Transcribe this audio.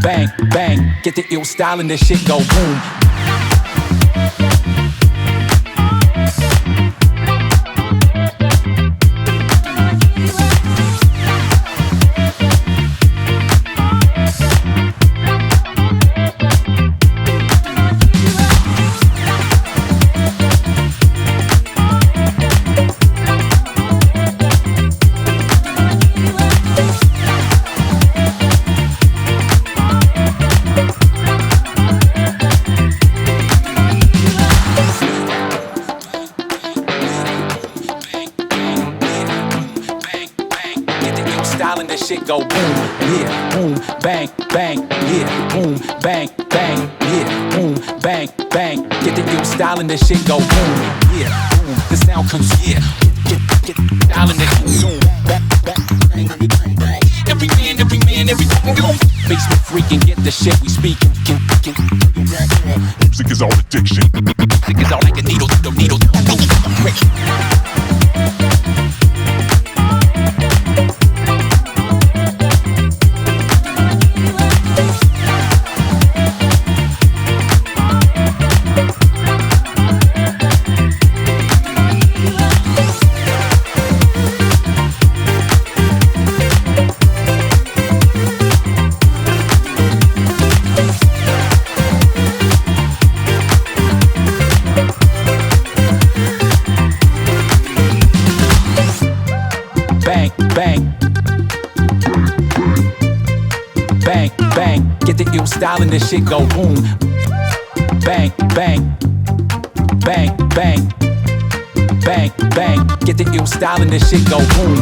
Bang, bang, get the ill style and this shit go boom. And this shit go boom, yeah, boom, bang, bang, yeah, boom, bang, bang, yeah, boom, bang, bang. Get the ill style and this shit go boom, yeah, boom. The sound comes, yeah, get style and this boom, bang, bang, bang. Every man, every go. Basement freaking, get the shit we speak. Music is our addiction. Music is all like a needle. Bang, bang, bang, bang. Get the ill style and this shit go boom. Bang, bang, bang, bang, bang, bang. Get the ill style and this shit go boom.